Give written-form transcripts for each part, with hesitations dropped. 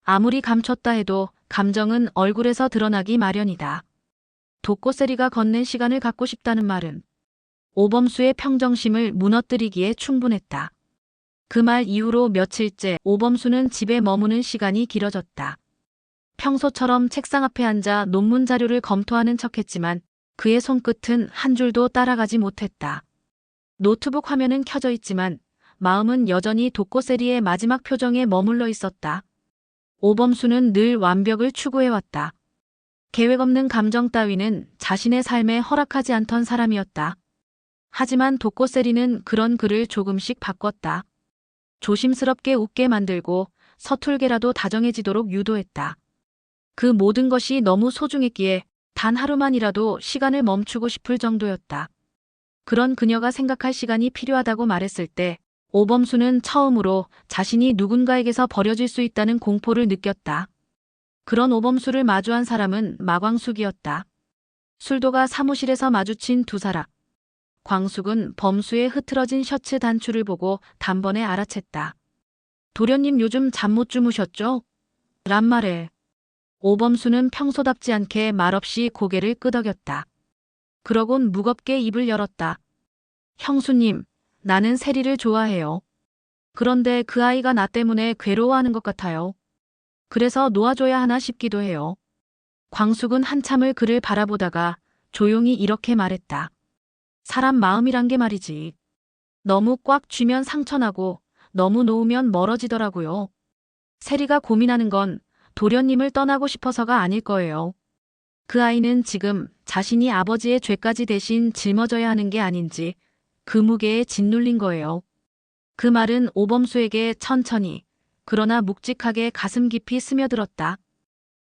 아무리 감췄다 해도 감정은 얼굴에서 드러나기 마련이다. 독고세리가 건넨 시간을 갖고 싶다는 말은 오범수의 평정심을 무너뜨리기에 충분했다. 그 말 이후로 며칠째 오범수는 집에 머무는 시간이 길어졌다. 평소처럼 책상 앞에 앉아 논문 자료를 검토하는 척했지만 그의 손끝은 한 줄도 따라가지 못했다. 노트북 화면은 켜져 있지만 마음은 여전히 독고세리의 마지막 표정에 머물러 있었다. 오범수는 늘 완벽을 추구해왔다. 계획 없는 감정 따위는 자신의 삶에 허락하지 않던 사람이었다. 하지만 독고세리는 그런 그를 조금씩 바꿨다. 조심스럽게 웃게 만들고 서툴게라도 다정해지도록 유도했다. 그 모든 것이 너무 소중했기에 단 하루만이라도 시간을 멈추고 싶을 정도였다. 그런 그녀가 생각할 시간이 필요하다고 말했을 때 오범수는 처음으로 자신이 누군가에게서 버려질 수 있다는 공포를 느꼈다. 그런 오범수를 마주한 사람은 마광숙이었다. 술도가 사무실에서 마주친 두 사람. 광숙은 범수의 흐트러진 셔츠 단추를 보고 단번에 알아챘다. 도련님 요즘 잠 못 주무셨죠? 란 말에 오범수는 평소답지 않게 말없이 고개를 끄덕였다. 그러곤 무겁게 입을 열었다. 형수님, 나는 세리를 좋아해요. 그런데 그 아이가 나 때문에 괴로워하는 것 같아요. 그래서 놓아줘야 하나 싶기도 해요. 광숙은 한참을 그를 바라보다가 조용히 이렇게 말했다. 사람 마음이란 게 말이지. 너무 꽉 쥐면 상처나고 너무 놓으면 멀어지더라고요. 세리가 고민하는 건 도련님을 떠나고 싶어서가 아닐 거예요. 그 아이는 지금 자신이 아버지의 죄까지 대신 짊어져야 하는 게 아닌지 그 무게에 짓눌린 거예요. 그 말은 오범수에게 천천히 그러나 묵직하게 가슴 깊이 스며들었다.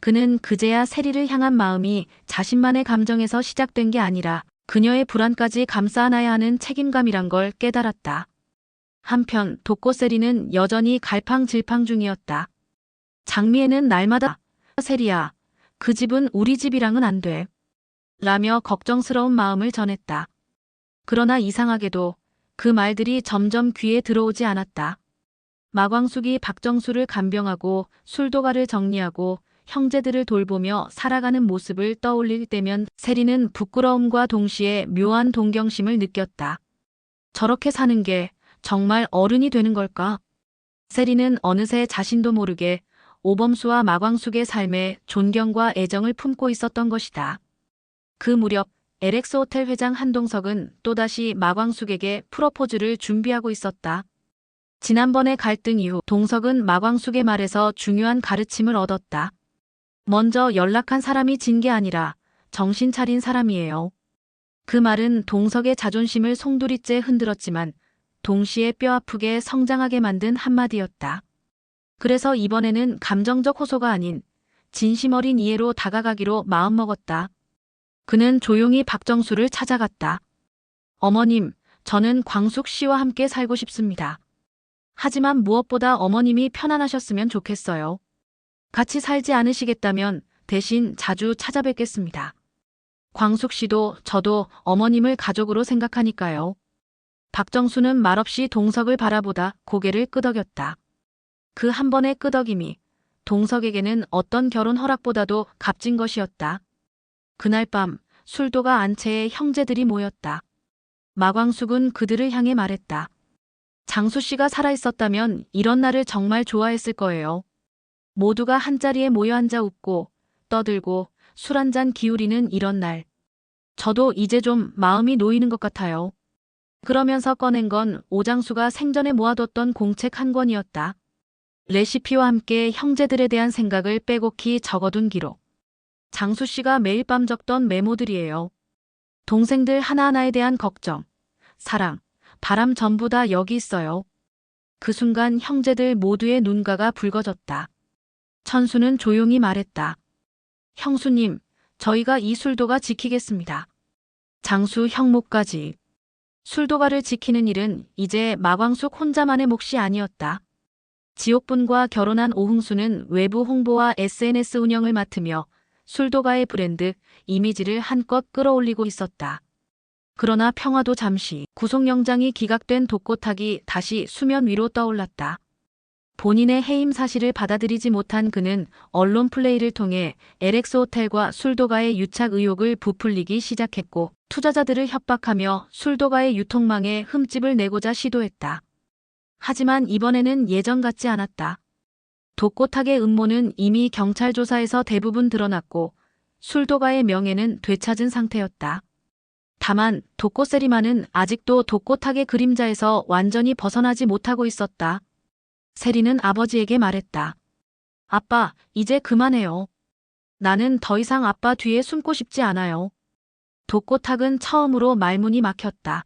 그는 그제야 세리를 향한 마음이 자신만의 감정에서 시작된 게 아니라 그녀의 불안까지 감싸 안아야 하는 책임감이란 걸 깨달았다. 한편 독고세리는 여전히 갈팡질팡 중이었다. 장미애는 날마다 세리야, 그 집은 우리 집이랑은 안 돼. 라며 걱정스러운 마음을 전했다. 그러나 이상하게도 그 말들이 점점 귀에 들어오지 않았다. 마광숙이 박정수를 간병하고 술도가를 정리하고 형제들을 돌보며 살아가는 모습을 떠올릴 때면 세리는 부끄러움과 동시에 묘한 동경심을 느꼈다. 저렇게 사는 게 정말 어른이 되는 걸까? 세리는 어느새 자신도 모르게 오범수와 마광숙의 삶에 존경과 애정을 품고 있었던 것이다. 그 무렵 LX 호텔 회장 한동석은 또다시 마광숙에게 프로포즈를 준비하고 있었다. 지난번의 갈등 이후 동석은 마광숙의 말에서 중요한 가르침을 얻었다. 먼저 연락한 사람이 진 게 아니라 정신 차린 사람이에요. 그 말은 동석의 자존심을 송두리째 흔들었지만 동시에 뼈아프게 성장하게 만든 한마디였다. 그래서 이번에는 감정적 호소가 아닌 진심 어린 이해로 다가가기로 마음먹었다. 그는 조용히 박정수를 찾아갔다. 어머님, 저는 광숙 씨와 함께 살고 싶습니다. 하지만 무엇보다 어머님이 편안하셨으면 좋겠어요. 같이 살지 않으시겠다면 대신 자주 찾아뵙겠습니다. 광숙 씨도 저도 어머님을 가족으로 생각하니까요. 박정수는 말없이 동석을 바라보다 고개를 끄덕였다. 그 한 번의 끄덕임이 동석에게는 어떤 결혼 허락보다도 값진 것이었다. 그날 밤 술도가 안채에 형제들이 모였다. 마광숙은 그들을 향해 말했다. 장수 씨가 살아있었다면 이런 날을 정말 좋아했을 거예요. 모두가 한자리에 모여 앉아 웃고 떠들고 술 한잔 기울이는 이런 날. 저도 이제 좀 마음이 놓이는 것 같아요. 그러면서 꺼낸 건 오장수가 생전에 모아뒀던 공책 한 권이었다. 레시피와 함께 형제들에 대한 생각을 빼곡히 적어둔 기록. 장수 씨가 매일 밤 적던 메모들이에요. 동생들 하나하나에 대한 걱정, 사랑, 바람 전부 다 여기 있어요. 그 순간 형제들 모두의 눈가가 붉어졌다. 천수는 조용히 말했다. 형수님, 저희가 이 술도가 지키겠습니다. 장수 형목까지. 술도가를 지키는 일은 이제 마광숙 혼자만의 몫이 아니었다. 지옥분과 결혼한 오흥수는 외부 홍보와 SNS 운영을 맡으며 술도가의 브랜드, 이미지를 한껏 끌어올리고 있었다. 그러나 평화도 잠시 구속영장이 기각된 독고탁이 다시 수면 위로 떠올랐다. 본인의 해임 사실을 받아들이지 못한 그는 언론 플레이를 통해 LX 호텔과 술도가의 유착 의혹을 부풀리기 시작했고 투자자들을 협박하며 술도가의 유통망에 흠집을 내고자 시도했다. 하지만 이번에는 예전 같지 않았다. 독고탁의 음모는 이미 경찰 조사에서 대부분 드러났고 술도가의 명예는 되찾은 상태였다. 다만 독고세리만은 아직도 독고탁의 그림자에서 완전히 벗어나지 못하고 있었다. 세리는 아버지에게 말했다. 아빠, 이제 그만해요. 나는 더 이상 아빠 뒤에 숨고 싶지 않아요. 독고탁은 처음으로 말문이 막혔다.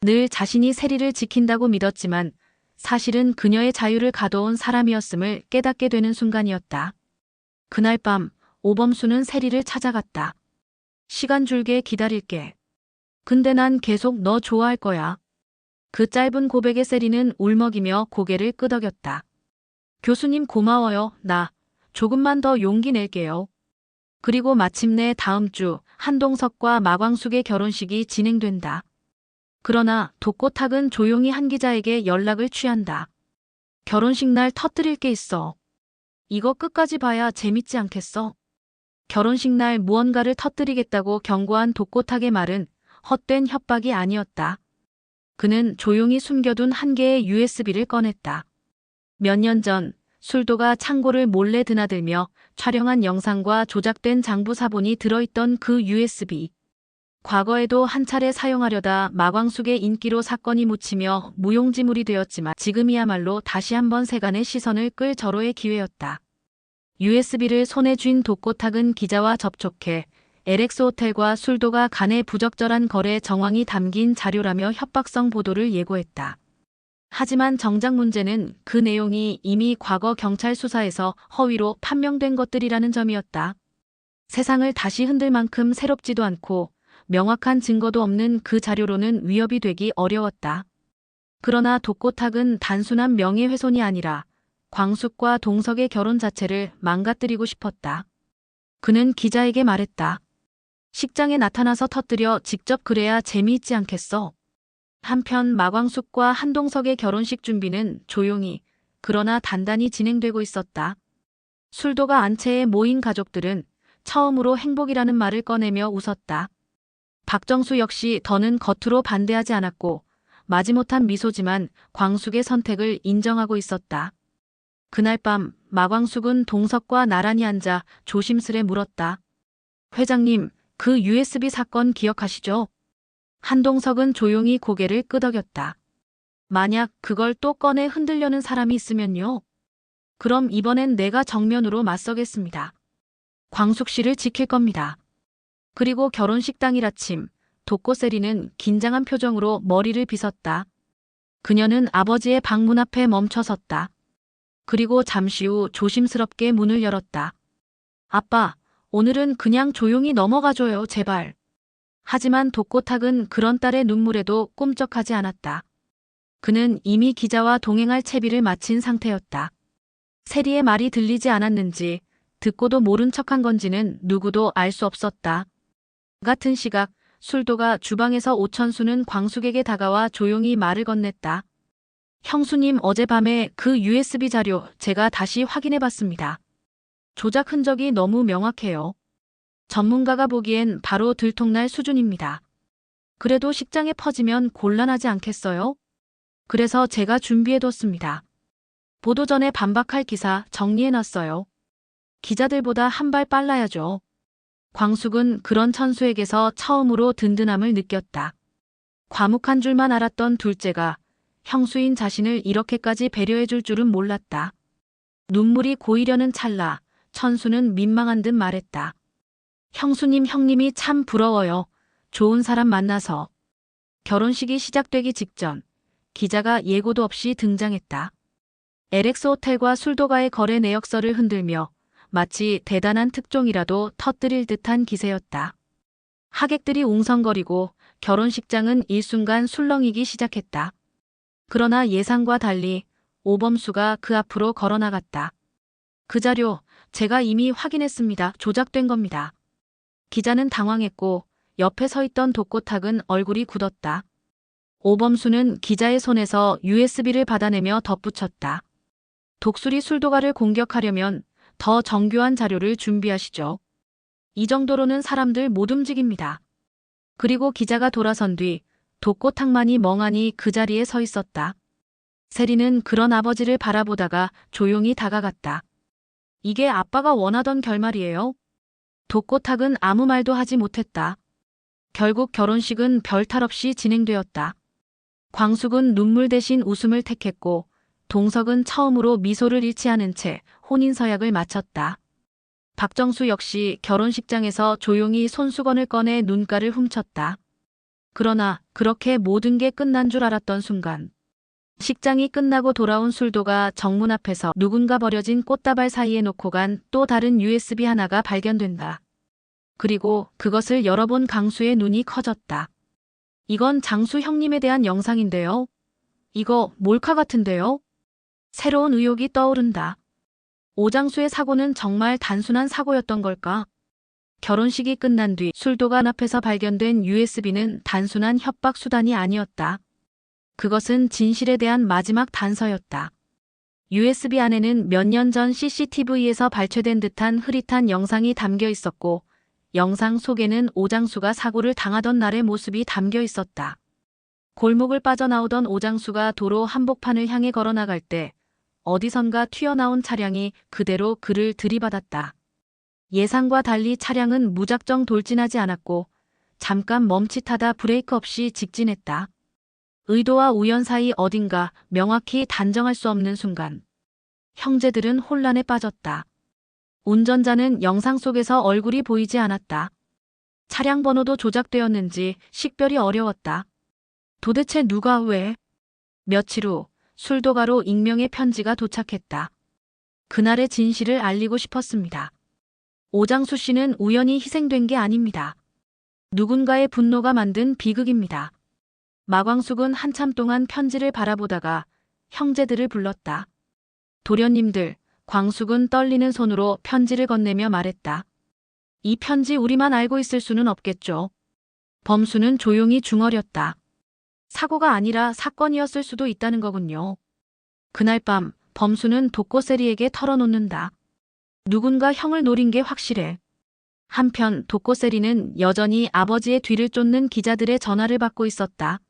늘 자신이 세리를 지킨다고 믿었지만 사실은 그녀의 자유를 가둬온 사람이었음을 깨닫게 되는 순간이었다. 그날 밤 오범수는 세리를 찾아갔다. 시간 줄게 기다릴게. 근데 난 계속 너 좋아할 거야. 그 짧은 고백에 세리는 울먹이며 고개를 끄덕였다. 교수님 고마워요. 나 조금만 더 용기 낼게요. 그리고 마침내 다음 주 한동석과 마광숙의 결혼식이 진행된다. 그러나 독고탁은 조용히 한 기자에게 연락을 취한다. 결혼식 날 터뜨릴 게 있어. 이거 끝까지 봐야 재밌지 않겠어? 결혼식 날 무언가를 터뜨리겠다고 경고한 독고탁의 말은 헛된 협박이 아니었다. 그는 조용히 숨겨둔 한 개의 USB를 꺼냈다. 몇 년 전 술도가 창고를 몰래 드나들며 촬영한 영상과 조작된 장부 사본이 들어있던 그 USB. 과거에도 한 차례 사용하려다 마광숙의 인기로 사건이 묻히며 무용지물이 되었지만 지금이야말로 다시 한번 세간의 시선을 끌 절호의 기회였다. USB를 손에 쥔 독고탁은 기자와 접촉해 LX 호텔과 술도가 간의 부적절한 거래 정황이 담긴 자료라며 협박성 보도를 예고했다. 하지만 정작 문제는 그 내용이 이미 과거 경찰 수사에서 허위로 판명된 것들이라는 점이었다. 세상을 다시 흔들 만큼 새롭지도 않고 명확한 증거도 없는 그 자료로는 위협이 되기 어려웠다. 그러나 독고탁은 단순한 명예훼손이 아니라 광숙과 동석의 결혼 자체를 망가뜨리고 싶었다. 그는 기자에게 말했다. 식장에 나타나서 터뜨려 직접 그래야 재미있지 않겠어. 한편 마광숙과 한동석의 결혼식 준비는 조용히 그러나 단단히 진행되고 있었다. 술도가 안채에 모인 가족들은 처음으로 행복이라는 말을 꺼내며 웃었다. 박정수 역시 더는 겉으로 반대하지 않았고 마지못한 미소지만 광숙의 선택을 인정하고 있었다. 그날 밤 마광숙은 동석과 나란히 앉아 조심스레 물었다. 회장님, 그 USB 사건 기억하시죠? 한동석은 조용히 고개를 끄덕였다. 만약 그걸 또 꺼내 흔들려는 사람이 있으면요. 그럼 이번엔 내가 정면으로 맞서겠습니다. 광숙 씨를 지킬 겁니다. 그리고 결혼식 당일 아침, 독고세리는 긴장한 표정으로 머리를 빗었다. 그녀는 아버지의 방문 앞에 멈춰섰다. 그리고 잠시 후 조심스럽게 문을 열었다. 아빠, 오늘은 그냥 조용히 넘어가줘요, 제발. 하지만 독고탁은 그런 딸의 눈물에도 꿈쩍하지 않았다. 그는 이미 기자와 동행할 채비를 마친 상태였다. 세리의 말이 들리지 않았는지 듣고도 모른 척한 건지는 누구도 알 수 없었다. 같은 시각 술도가 주방에서 오천수는 광숙에게 다가와 조용히 말을 건넸다. 형수님, 어젯밤에 그 USB 자료 제가 다시 확인해봤습니다. 조작 흔적이 너무 명확해요. 전문가가 보기엔 바로 들통날 수준입니다. 그래도 식장에 퍼지면 곤란하지 않겠어요? 그래서 제가 준비해뒀습니다. 보도 전에 반박할 기사 정리해놨어요. 기자들보다 한 발 빨라야죠. 광숙은 그런 천수에게서 처음으로 든든함을 느꼈다. 과묵한 줄만 알았던 둘째가 형수인 자신을 이렇게까지 배려해줄 줄은 몰랐다. 눈물이 고이려는 찰나 천수는 민망한 듯 말했다. 형수님, 형님이 참 부러워요. 좋은 사람 만나서. 결혼식이 시작되기 직전 기자가 예고도 없이 등장했다. LX 호텔과 술도가의 거래 내역서를 흔들며 마치 대단한 특종이라도 터뜨릴 듯한 기세였다. 하객들이 웅성거리고 결혼식장은 일순간 술렁이기 시작했다. 그러나 예상과 달리 오범수가 그 앞으로 걸어나갔다. 그 자료 제가 이미 확인했습니다. 조작된 겁니다. 기자는 당황했고 옆에 서 있던 독고탁은 얼굴이 굳었다. 오범수는 기자의 손에서 USB를 받아내며 덧붙였다. 독수리 술도가를 공격하려면 더 정교한 자료를 준비하시죠. 이 정도로는 사람들 못 움직입니다. 그리고 기자가 돌아선 뒤 독고탁만이 멍하니 그 자리에 서 있었다. 세리는 그런 아버지를 바라보다가 조용히 다가갔다. 이게 아빠가 원하던 결말이에요? 독고탁은 아무 말도 하지 못했다. 결국 결혼식은 별탈 없이 진행되었다. 광숙은 눈물 대신 웃음을 택했고 동석은 처음으로 미소를 잃지 않은 채 혼인서약을 마쳤다. 박정수 역시 결혼식장에서 조용히 손수건을 꺼내 눈가를 훔쳤다. 그러나 그렇게 모든 게 끝난 줄 알았던 순간 식장이 끝나고 돌아온 술도가 정문 앞에서 누군가 버려진 꽃다발 사이에 놓고 간 또 다른 USB 하나가 발견된다. 그리고 그것을 열어본 강수의 눈이 커졌다. 이건 장수 형님에 대한 영상인데요. 이거 몰카 같은데요? 새로운 의혹이 떠오른다. 오장수의 사고는 정말 단순한 사고였던 걸까? 결혼식이 끝난 뒤 술도관 앞에서 발견된 USB는 단순한 협박 수단이 아니었다. 그것은 진실에 대한 마지막 단서였다. USB 안에는 몇 년 전 CCTV에서 발췌된 듯한 흐릿한 영상이 담겨 있었고 영상 속에는 오장수가 사고를 당하던 날의 모습이 담겨 있었다. 골목을 빠져나오던 오장수가 도로 한복판을 향해 걸어나갈 때 어디선가 튀어나온 차량이 그대로 그를 들이받았다. 예상과 달리 차량은 무작정 돌진하지 않았고 잠깐 멈칫하다 브레이크 없이 직진했다. 의도와 우연 사이 어딘가 명확히 단정할 수 없는 순간 형제들은 혼란에 빠졌다. 운전자는 영상 속에서 얼굴이 보이지 않았다. 차량 번호도 조작되었는지 식별이 어려웠다. 도대체 누가 왜? 며칠 후 술도가로 익명의 편지가 도착했다. 그날의 진실을 알리고 싶었습니다. 오장수 씨는 우연히 희생된 게 아닙니다. 누군가의 분노가 만든 비극입니다. 마광숙은 한참 동안 편지를 바라보다가 형제들을 불렀다. 도련님들, 광숙은 떨리는 손으로 편지를 건네며 말했다. 이 편지 우리만 알고 있을 수는 없겠죠. 범수는 조용히 중얼였다. 사고가 아니라 사건이었을 수도 있다는 거군요. 그날 밤 범수는 독고세리에게 털어놓는다. 누군가 형을 노린 게 확실해. 한편 독고세리는 여전히 아버지의 뒤를 쫓는 기자들의 전화를 받고 있었다.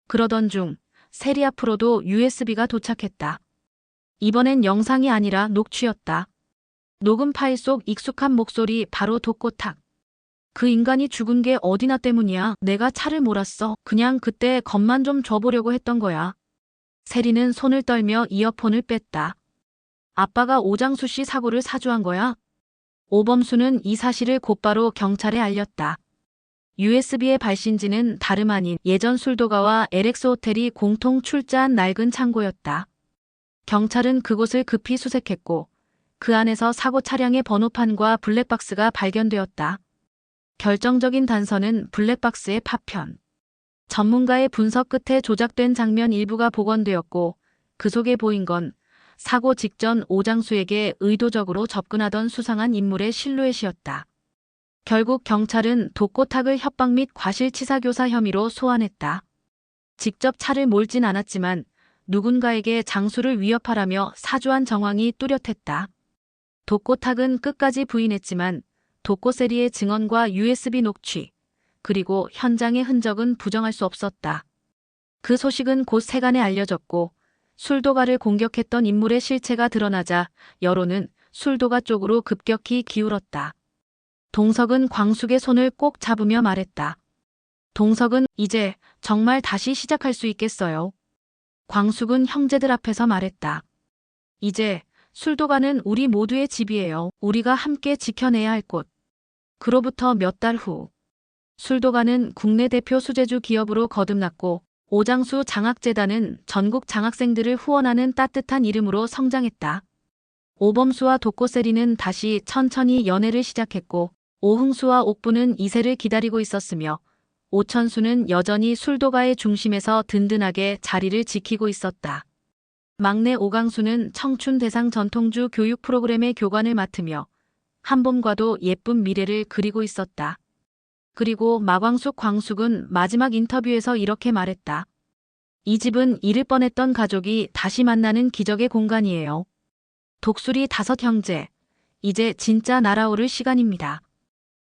그러던 중 세리 앞으로도 USB가 도착했다. 이번엔 영상이 아니라 녹취였다. 녹음 파일 속 익숙한 목소리 바로 독고탁. 그 인간이 죽은 게 어디나 때문이야. 내가 차를 몰았어. 그냥 그때 겁만 좀 줘보려고 했던 거야. 세리는 손을 떨며 이어폰을 뺐다. 아빠가 오장수 씨 사고를 사주한 거야? 오범수는 이 사실을 곧바로 경찰에 알렸다. USB의 발신지는 다름 아닌 예전 술도가와 LX 호텔이 공통 출자한 낡은 창고였다. 경찰은 그곳을 급히 수색했고 그 안에서 사고 차량의 번호판과 블랙박스가 발견되었다. 결정적인 단서는 블랙박스의 파편. 전문가의 분석 끝에 조작된 장면 일부가 복원되었고 그 속에 보인 건 사고 직전 오장수에게 의도적으로 접근하던 수상한 인물의 실루엣이었다. 결국 경찰은 독고탁을 협박 및 과실치사교사 혐의로 소환했다. 직접 차를 몰진 않았지만 누군가에게 장수를 위협하라며 사주한 정황이 뚜렷했다. 독고탁은 끝까지 부인했지만 독고세리의 증언과 USB 녹취, 그리고 현장의 흔적은 부정할 수 없었다. 그 소식은 곧 세간에 알려졌고 술도가를 공격했던 인물의 실체가 드러나자 여론은 술도가 쪽으로 급격히 기울었다. 동석은 광숙의 손을 꼭 잡으며 말했다. 동석은 이제 정말 다시 시작할 수 있겠어요. 광숙은 형제들 앞에서 말했다. 이제 술도가는 우리 모두의 집이에요. 우리가 함께 지켜내야 할 곳. 그로부터 몇 달 후 술도가는 국내 대표 수제주 기업으로 거듭났고 오장수 장학재단은 전국 장학생들을 후원하는 따뜻한 이름으로 성장했다. 오범수와 독고세리는 다시 천천히 연애를 시작했고 오흥수와 옥부는 이세를 기다리고 있었으며 오천수는 여전히 술도가의 중심에서 든든하게 자리를 지키고 있었다. 막내 오강수는 청춘 대상 전통주 교육 프로그램의 교관을 맡으며 한봄과도 예쁜 미래를 그리고 있었다. 그리고 마광숙 광숙은 마지막 인터뷰에서 이렇게 말했다. 이 집은 잃을 뻔했던 가족이 다시 만나는 기적의 공간이에요. 독수리 5 형제. 이제 진짜 날아오를 시간입니다.